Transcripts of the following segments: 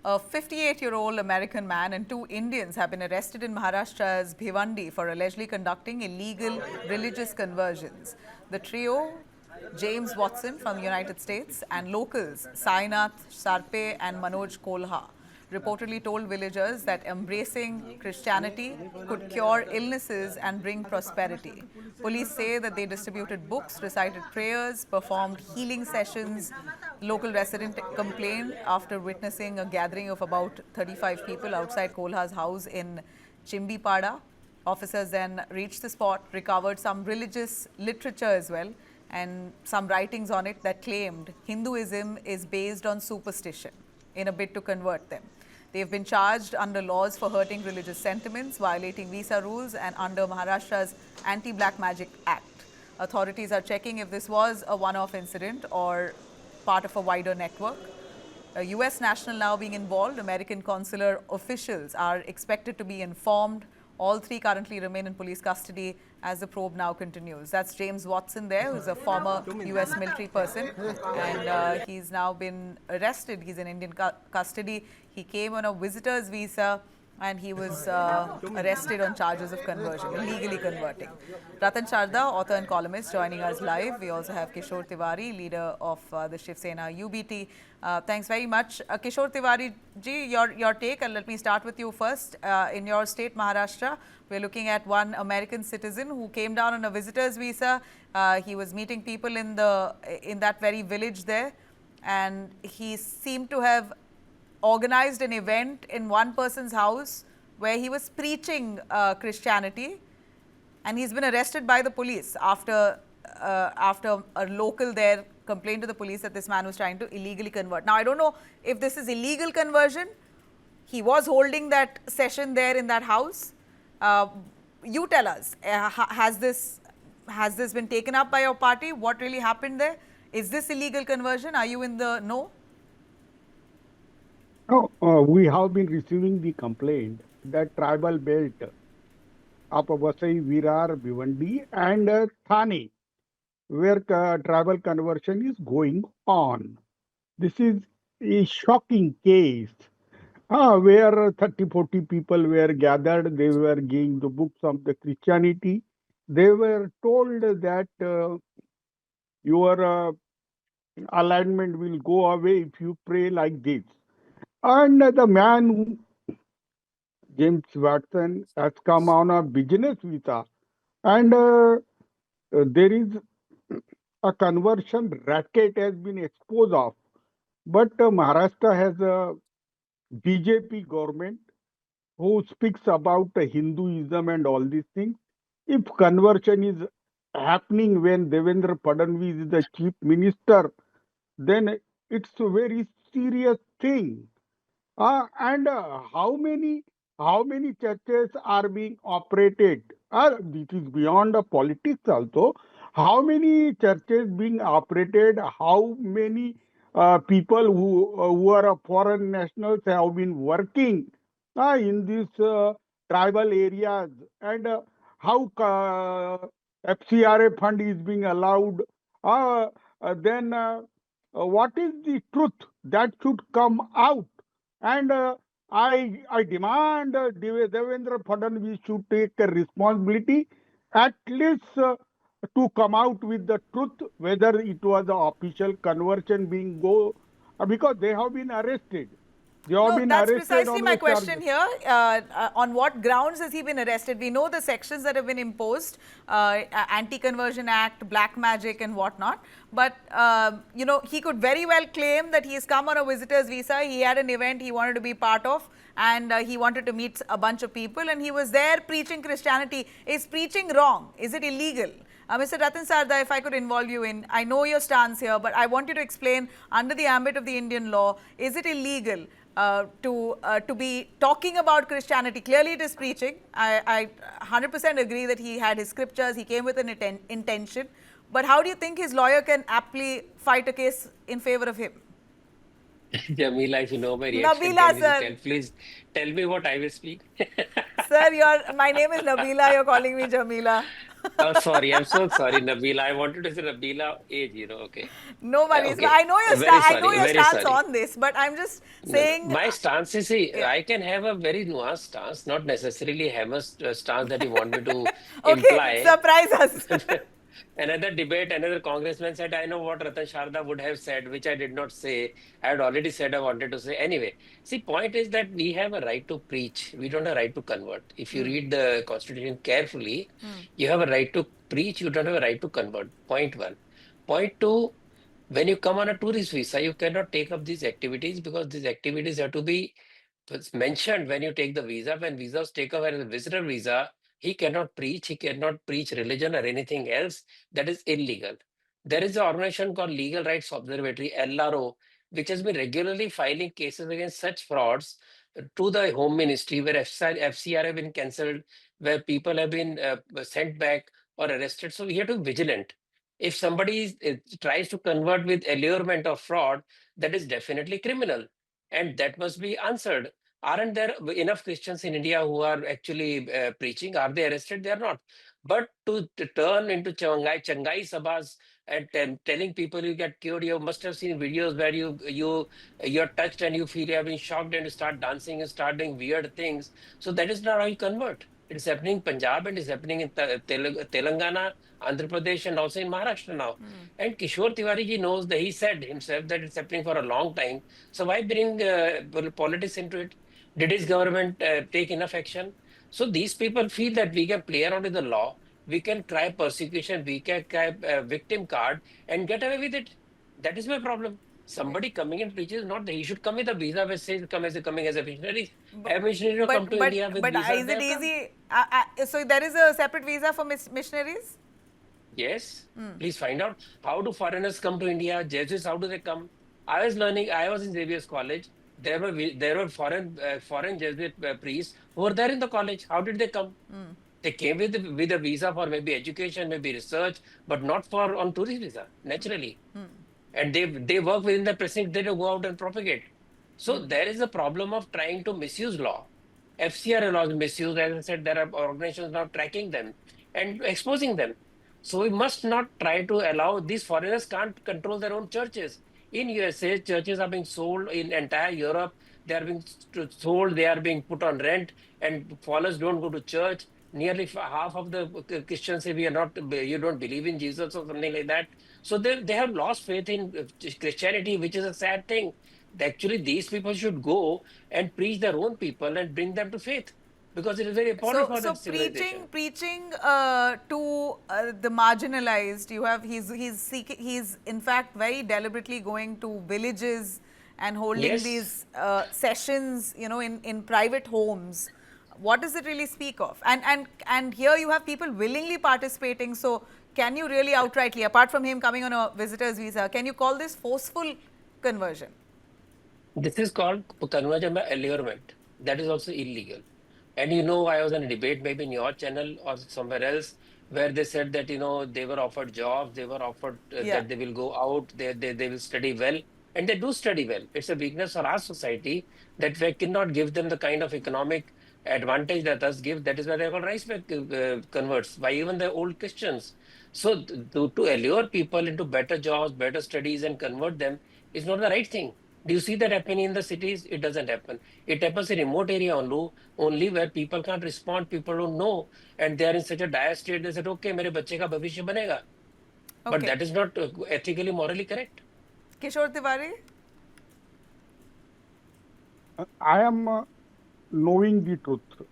A 58-year-old American man and two Indians have been arrested in Maharashtra's Bhiwandi for allegedly conducting illegal religious conversions. The trio, James Watson from the United States, and locals Sainath, Sarpe, and Manoj Kolha, reportedly told villagers that embracing Christianity could cure illnesses and bring prosperity. Police say that they distributed books, recited prayers, performed healing sessions. Local resident complained after witnessing a gathering of about 35 people outside Kolha's house in Chimbipada. Officers then reached the spot, recovered some religious literature as well, and some writings on it that claimed Hinduism is based on superstition in a bid to convert them. They have been charged under laws for hurting religious sentiments, violating visa rules, and under Maharashtra's Anti-Black Magic Act. Authorities are checking if this was a one-off incident or part of a wider network. A US national now being involved, American consular officials are expected to be informed. All three currently remain in police custody as the probe now continues. That's James Watson there, who's a former US military person, and he's now been arrested. He's in Indian custody. He came on a visitor's visa and he was arrested on charges of conversion, illegally converting. Ratan Sharda, author and columnist, joining us live. We also have Kishore Tiwari, leader of the Shiv Sena UBT. Thanks very much. Kishore Tiwari ji, your take, and let me start with you first. In your state, Maharashtra, we're looking at one American citizen who came down on a visitor's visa. He was meeting people in that very village there, and he seemed to have organized an event in one person's house where he was preaching Christianity, and he's been arrested by the police after a local there complained to the police that this man was trying to illegally convert. Now, I don't know if this is illegal conversion. He was holding that session there in that house. You tell us, has this been taken up by your party? What really happened there? Is this illegal conversion? Are you in the know? No, we have been receiving the complaint that tribal belt of Vasai, Virar, Bhiwandi and Thane, where tribal conversion is going on. This is a shocking case where 30, 40 people were gathered. They were giving the books of the Christianity. They were told that your alignment will go away if you pray like this. And the man, James Watson, has come on a business visa, and there is a conversion racket has been exposed of. But Maharashtra has a BJP government who speaks about Hinduism and all these things. If conversion is happening when Devendra Fadnavis is the chief minister, then it's a very serious thing. And how many churches are being operated? It is beyond the politics also. How many churches being operated? How many people who are foreign nationals have been working in these tribal areas? And how FCRA fund is being allowed? Then what is the truth that should come out? And I demand Devendra Fadnavis should take a responsibility, at least to come out with the truth, whether it was an official conversion being because they have been arrested. No, that's precisely my question here. On what grounds has he been arrested? We know the sections that have been imposed, Anti-Conversion Act, Black Magic and whatnot. But, you know, he could very well claim that he's come on a visitor's visa. He had an event he wanted to be part of, and he wanted to meet a bunch of people, and he was there preaching Christianity. Is preaching wrong? Is it illegal? Mr. Ratan Sarda, if I could involve you in, I know your stance here, but I want you to explain, under the ambit of the Indian law, is it illegal to be talking about Christianity? Clearly it is preaching. I 100% agree that he had his scriptures, he came with an intention. But how do you think his lawyer can aptly fight a case in favor of him? Jamila, if you know my reaction, Nabila, sir. Please tell me what I will speak. Sir, my name is Nabila, you're calling me Jamila. Oh, sorry. I'm so sorry, Nabila. I wanted to say Nabila age, okay. No worries. Okay. Very I know sorry. your Very stance sorry. on this, but I'm just No, no. saying, My stance is, see, yeah. I can have a very nuanced stance, not necessarily have a stance that you want me to Okay, imply. surprise us. Another debate, another congressman said, I know what Ratan Sharda would have said, which I did not say. I had already said I wanted to say. Anyway, see, point is that we have a right to preach. We don't have a right to convert. If you read the constitution carefully, you have a right to preach. You don't have a right to convert. Point one. Point two, when you come on a tourist visa, you cannot take up these activities because these activities have to be it's mentioned when you take the visa. When visas take up as a visitor visa, he cannot preach religion or anything else. That is illegal. There is an organization called Legal Rights Observatory, LRO, which has been regularly filing cases against such frauds to the Home Ministry, where FCR have been cancelled, where people have been sent back or arrested. So we have to be vigilant. If somebody tries to convert with allurement of fraud, that is definitely criminal, and that must be answered. Aren't there enough Christians in India who are actually preaching? Are they arrested? They are not. But to turn into Changai Sabhas and telling people you get cured, you must have seen videos where you're touched and you feel you have been shocked and you start dancing and start doing weird things. So that is not how you convert. It is happening in Punjab and it is happening in Telangana, Andhra Pradesh, and also in Maharashtra now. And Kishore Tiwari ji knows that he said himself that it's happening for a long time. So why bring politics into it? Did his government take enough action? So these people feel that we can play around with the law, we can cry persecution, we can cry victim card and get away with it. That is my problem. Somebody coming and preaches not that he should come with a visa which says coming as a missionary. Have missionaries who come to India with visas, Is they it have come. easy? So there is a separate visa for missionaries? Yes, please find out how do foreigners come to India? Jesuits, how do they come? I was learning. I was in Xavier's college. There were foreign Jesuit priests who were there in the college. How did they come? They came with a visa for maybe education, maybe research, but not for on tourist visa. Naturally, and they work within the precinct. They don't go out and propagate. So there is a problem of trying to misuse law. FCR laws misuse. As I said, there are organizations now tracking them and exposing them. So we must not try to allow these foreigners can't control their own churches. In USA, churches are being sold in entire Europe. They are being sold. They are being put on rent, and followers don't go to church. Nearly half of the Christians say we are not. You don't believe in Jesus or something like that. So they have lost faith in Christianity, which is a sad thing. Actually, these people should go and preach their own people and bring them to faith because it is very important for So their civilization. preaching to the marginalized. You have he's in fact very deliberately going to villages and holding Yes. these sessions, in private homes. What does it really speak of? And here you have people willingly participating. So can you really outrightly, apart from him coming on a visitor's visa, can you call this forceful conversion? This is called conversion by allurement. That is also illegal. And I was on a debate maybe in your channel or somewhere else where they said that, they were offered jobs, they were offered Yeah. that they will go out, they will study well, and they do study well. It's a weakness for our society that we cannot give them the kind of economic advantage that us give. That is why they're called rice bag converts by even the old Christians. So to allure people into better jobs, better studies, and convert them is not the right thing. Do you see that happening in the cities? It doesn't happen. It happens in remote area only where people can't respond, people don't know, and they are in such a dire state. They said, "Okay, मेरे बच्चे का भविष्य बनेगा," but Okay. that is not ethically, morally correct. Kishore Tiwari? I am knowing the truth.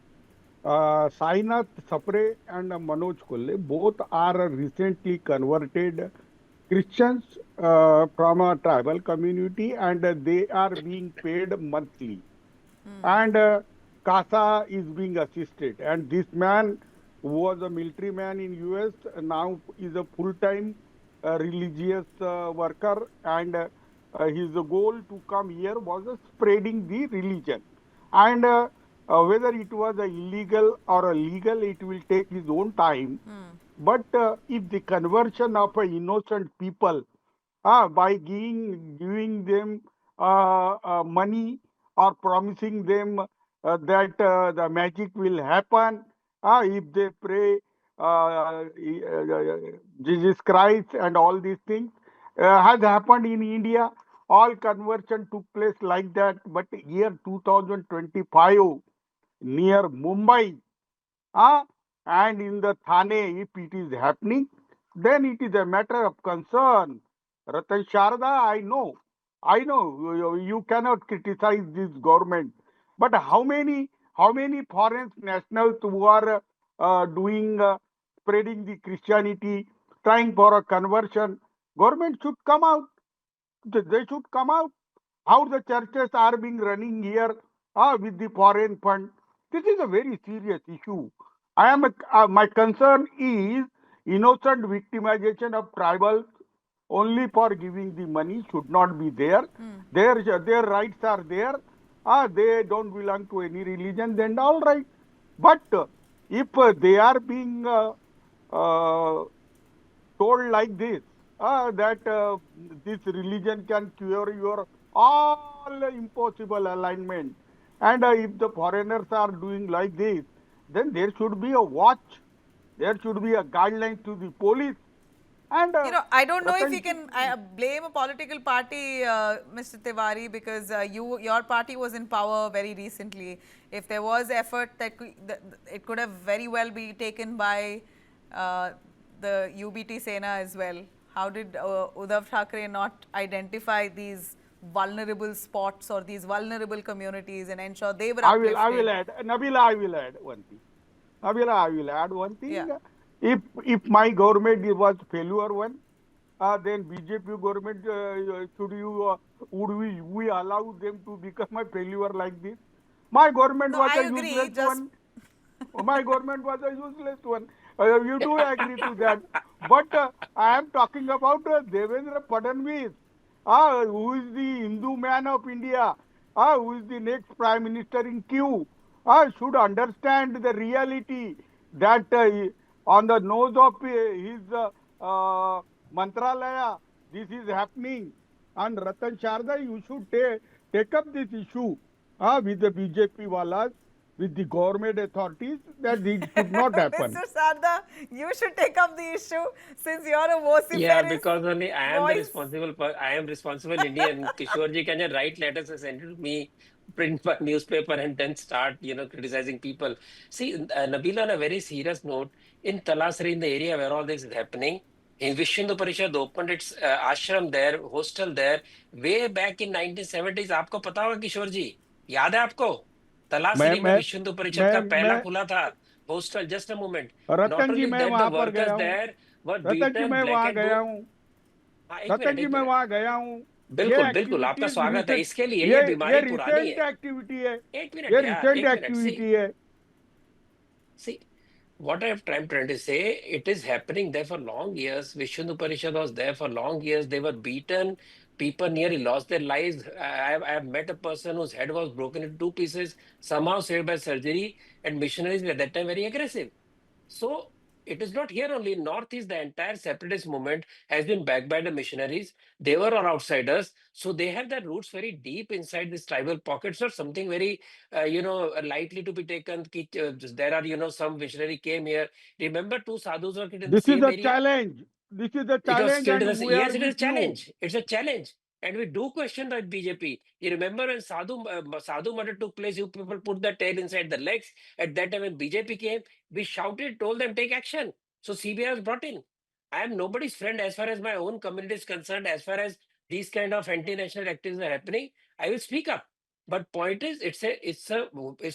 Sainath Sapre and Manoj Kolle both are recently converted Christians from a tribal community, and they are being paid monthly. And CASA is being assisted. And this man was a military man in US, now is a full-time religious worker, and his goal to come here was spreading the religion. And whether it was illegal or legal, it will take his own time. But if the conversion of innocent people by giving them money or promising them that the magic will happen if they pray Jesus Christ and all these things has happened in India. All conversion took place like that. But year 2025 near Mumbai, and in the Thane, if it is happening, then it is a matter of concern. Ratan Sharda, I know you cannot criticize this government, but how many foreign nationals who are doing spreading the Christianity, trying for a conversion? Government should come out. They should come out how the churches are being running here with the foreign fund. This is a very serious issue. My concern is innocent victimization of tribals only for giving the money should not be there. Their rights are there. They don't belong to any religion. Then all right. But if they are being uh, told like this, that this religion can cure your all impossible alignment, and if the foreigners are doing like this, then there should be a watch, there should be a guideline to the police, and I don't know if you Ratan, can blame a political party, Mr. Tiwari, because your party was in power very recently. If there was effort it could have very well be taken by uh, the UBT Sena as well. How did Uddhav Thackeray not identify these vulnerable spots or these vulnerable communities and ensure they were I will uplifted? add, Nabila, I will add one thing. Nabila, I will add one Yeah. thing. If my government was failure one, then BJP government should you would we allow them to become a failure like this? My government No, was I a agree. useless Just one. My government was a useless one. You do agree to that. But I am talking about Devendra Fadnavis, who is the Hindu man of India, who is the next prime minister in queue, should understand the reality that on the nose of his mantralaya, this is happening. And Ratan Sharda, you should take up this issue with the BJP walas, with the government authorities, that it should not happen. Mr. Sarda, you should take up the issue since you're a Yeah, vociferous because only I am the voice. responsible, I am responsible Indian. Kishore can you write letters and send it to me, print my newspaper, and then start, criticizing people. See, Nabila, on a very serious note, in Talasri, in the area where all this is happening, in Vish Hindu Parishad opened its ashram there, hostel there, way back in 1970s. आपको पता होगा किशोर जी, याद है आपको? मैं तलासरी में मैं विश्व हिंदू परिषद का पहला मैं खुला था hostel. Just a moment. Not Ratan ji, only मैं that, the वहां पर workers गया हूँ। there were Ratan ji, beaten मैं black वहां and गया blue. हूँ। हाँ, एक रतन मिनट जी, एक मैं मिनट वहां गया हूँ। ये बिल्कुल बिल्कुल आपका एक्टिविटीज स्वागत है रिसेंट, इसके लिए, ये ये ये बीमारी पुरानी रिसेंट है. एक्टिविटी है। एक मिनट ये यार, रिसेंट एक मिनट. सी एक्टिविटी है। सी what I have trying to say, it is happening there for long years. Vishnu Parishad was there for long years. They were beaten. People nearly lost their lives. I have met a person whose head was broken into two pieces, somehow saved by surgery, and missionaries were at that time very aggressive. So it is not here only. In Northeast, the entire separatist movement has been backed by the missionaries. They were our outsiders. So they have their roots very deep inside these tribal pockets, or something very, lightly to be taken. There are, some missionary came here. Remember, two sadhus were in the This is same a area. challenge. This is a It was challenge, killed in and the we are yes, it is with a you. challenge. It's a challenge. And we do question the BJP. You remember when Sadhu murder took place, you people put the tail inside the legs. At that time, when BJP came, we shouted, told them take action. So CBI was brought in. I am nobody's friend as far as my own community is concerned. As far as these kind of anti-national activities are happening, I will speak up. But point is, it's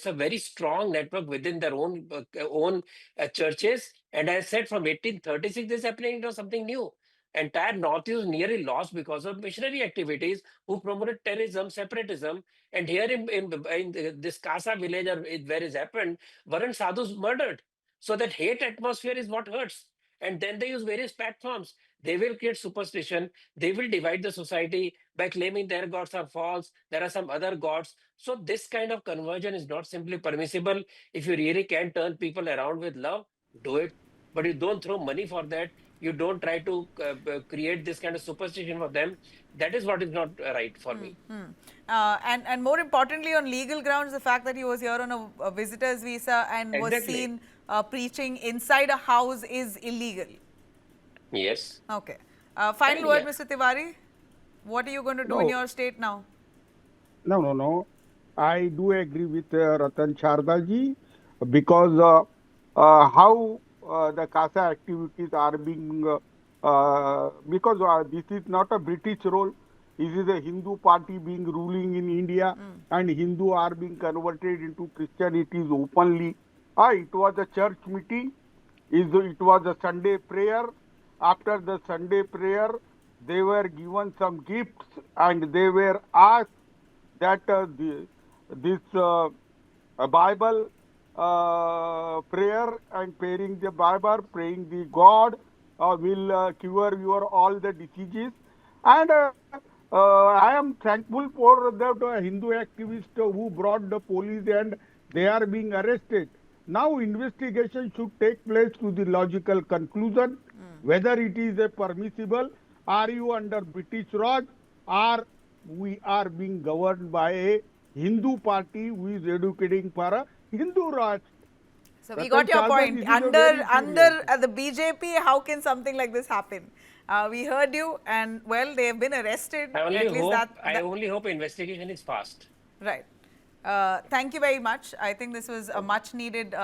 a very strong network within their own churches. And as I said, from 1836, this is happening. Something new. Entire Northeast was nearly lost because of missionary activities who promoted terrorism, separatism. And here in this Kasa village where it happened, weren't sadhus murdered? So that hate atmosphere is what hurts. And then they use various platforms. They will create superstition. They will divide the society by claiming their gods are false. There are some other gods. So this kind of conversion is not simply permissible. If you really can turn people around with love, do it. But you don't throw money for that. You don't try to create this kind of superstition for them. That is what is not right for me. And more importantly, on legal grounds, the fact that he was here on a visitor's visa and was Exactly. seen preaching inside a house is illegal. Yes. Okay. Final And word, yeah, Mr. Tiwari. What are you going to do in No, your state now? no. I do agree with Ratan Shardaji because how the CASA activities are being, because this is not a British role, this is a Hindu party being ruling in India, and Hindu are being converted into Christianity openly. It was a church meeting, it was a Sunday prayer. After the Sunday prayer, they were given some gifts and they were asked that this Bible prayer and praying the Bible, praying the God will cure your all the diseases. And I am thankful for the Hindu activists who brought the police and they are being arrested. Now investigation should take place to the logical conclusion whether it is a permissible, are you under British Raj, or we are being governed by a Hindu party who is educating for a Hindu Raj. So we got Ratan your Chadha, point. this is a Under very serious. the BJP, how can something like this happen? We heard you, and well, they have been arrested. At least I only hope investigation is fast. right. Thank you very much. I think this was a much needed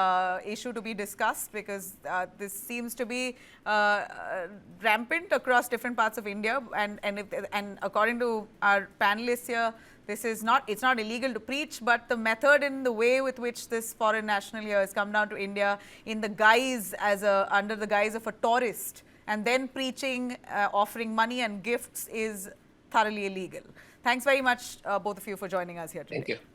issue to be discussed because this seems to be rampant across different parts of India. And according to our panelists here, this is not, it's not illegal to preach, but the method and the way with which this foreign national here has come down to India in the guise under the guise of a tourist and then preaching, offering money and gifts is thoroughly illegal. Thanks very much, both of you, for joining us here Thank today. you.